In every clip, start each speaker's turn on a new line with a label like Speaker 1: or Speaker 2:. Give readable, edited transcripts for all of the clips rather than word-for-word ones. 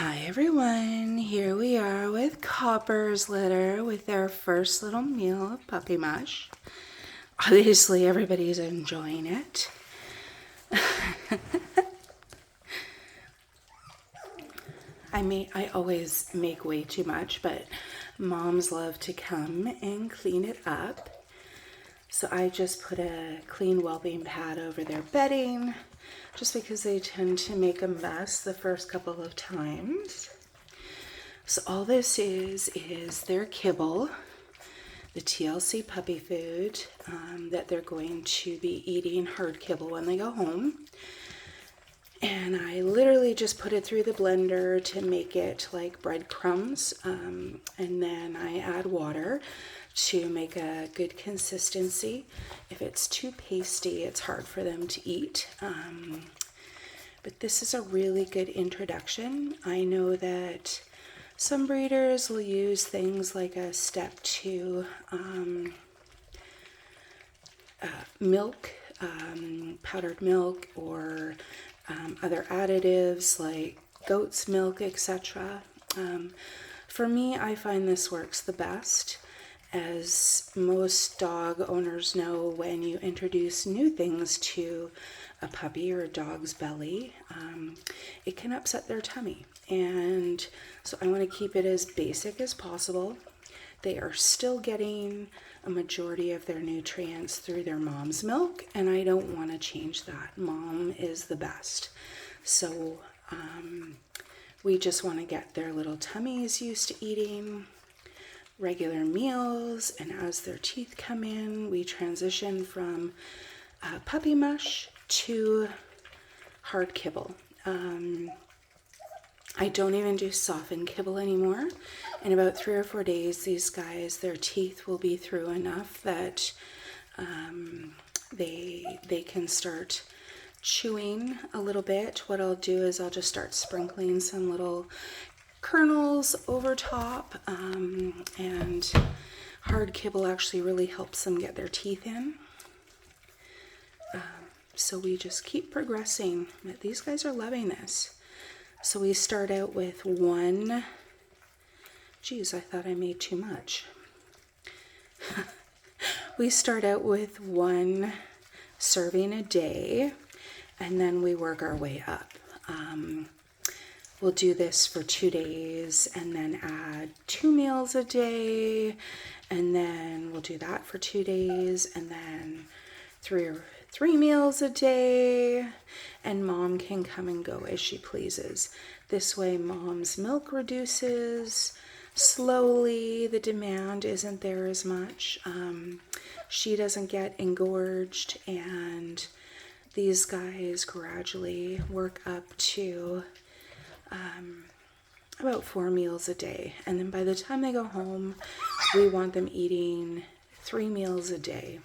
Speaker 1: Hi everyone, here we are with Copper's litter with our first little meal of puppy mush. Obviously everybody's enjoying it. I always make way too much, but moms love to come and clean it up. So I just put a clean wellbeing pad over their bedding, just because they tend to make a mess the first couple of times. So all this is their kibble, the TLC puppy food that they're going to be eating, hard kibble, when they go home. And I literally just put it through the blender to make it like breadcrumbs, and then I add water to make a good consistency. If it's too pasty, it's hard for them to eat. But this is a really good introduction. I know that some breeders will use things like a step 2 milk, powdered milk, or other additives like goat's milk, etc. For me, I find this works the best. As most dog owners know, when you introduce new things to a puppy or a dog's belly, it can upset their tummy. And so I want to keep it as basic as possible. They are still getting a majority of their nutrients through their mom's milk, and I don't want to change that. Mom is the best. So we just want to get their little tummies used to eating regular meals, and as their teeth come in, we transition from puppy mush to hard kibble. I don't even do softened kibble anymore. In about 3 or 4 days, these guys, their teeth will be through enough that they can start chewing a little bit. What I'll do is I'll just start sprinkling some little kernels over top, and hard kibble actually really helps them get their teeth in. So we just keep progressing. These guys are loving this. So we start out with one. Geez, I thought I made too much. We start out with 1 serving a day, and then we work our way up. We'll do this for 2 days and then add 2 meals a day, and then we'll do that for 2 days and then 3 meals a day, and mom can come and go as she pleases. This way mom's milk reduces slowly, the demand isn't there as much. She doesn't get engorged, and these guys gradually work up to about 4 meals a day. And then by the time they go home, we want them eating 3 meals a day.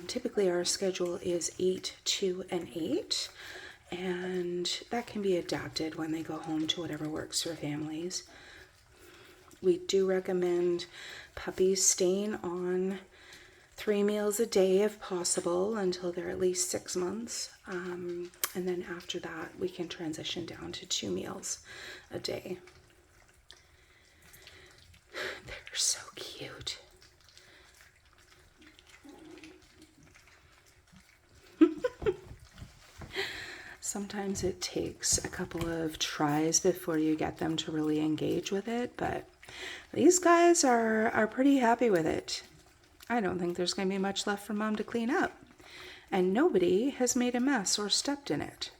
Speaker 1: Typically our schedule is 8, 2, and 8, and that can be adapted when they go home to whatever works for families. We do recommend puppies staying on 3 meals a day if possible until they're at least 6 months, and then after that we can transition down to 2 meals a day. They're so cute. Sometimes it takes a couple of tries before you get them to really engage with it, but these guys are pretty happy with it. I don't think there's going to be much left for mom to clean up, and nobody has made a mess or stepped in it.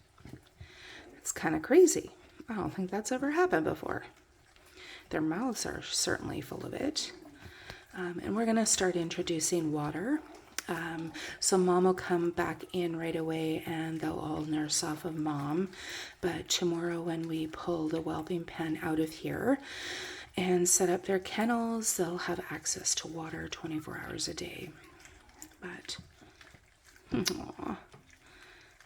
Speaker 1: It's kind of crazy. I don't think that's ever happened before. Their mouths are certainly full of it. And we're going to start introducing water. So mom will come back in right away and they'll all nurse off of mom. But tomorrow when we pull the wellbeing pen out of here and set up their kennels, they'll have access to water 24 hours a day. But, aw,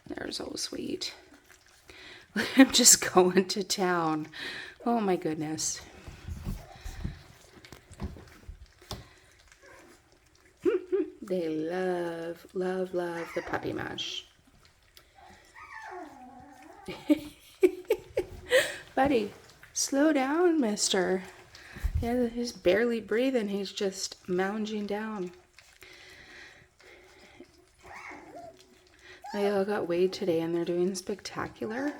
Speaker 1: they're so sweet. I'm just going to town. Oh my goodness. They love, love, love the puppy mush. Buddy, Slow down, mister. Yeah, he's barely breathing. He's just lounging down. They all got weighed today and they're doing spectacular.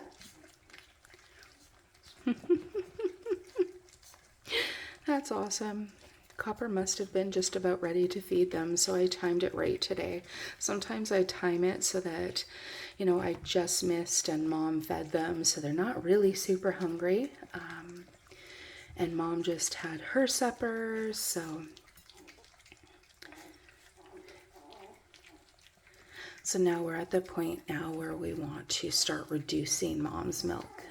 Speaker 1: That's awesome. Copper must have been just about ready to feed them, so I timed it right today. Sometimes I time it so that, you know, I just missed and Mom fed them, so they're not really super hungry. And Mom just had her supper, so now we're at the point now where we want to start reducing Mom's milk.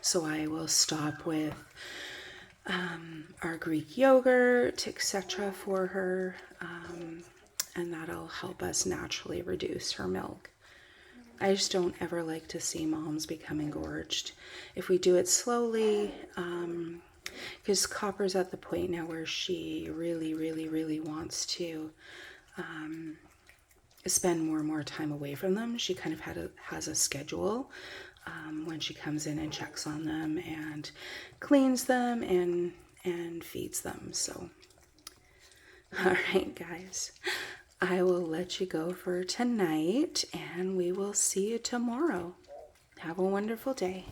Speaker 1: So I will stop with our Greek yogurt, etc. for her, and that'll help us naturally reduce her milk. I just don't ever like to see moms become engorged. If we do it slowly, because Copper's at the point now where she really wants to spend more and more time away from them. She kind of has a schedule when she comes in and checks on them and cleans them and feeds them. So, all right, guys, I will let you go for tonight, and we will see you tomorrow. Have a wonderful day.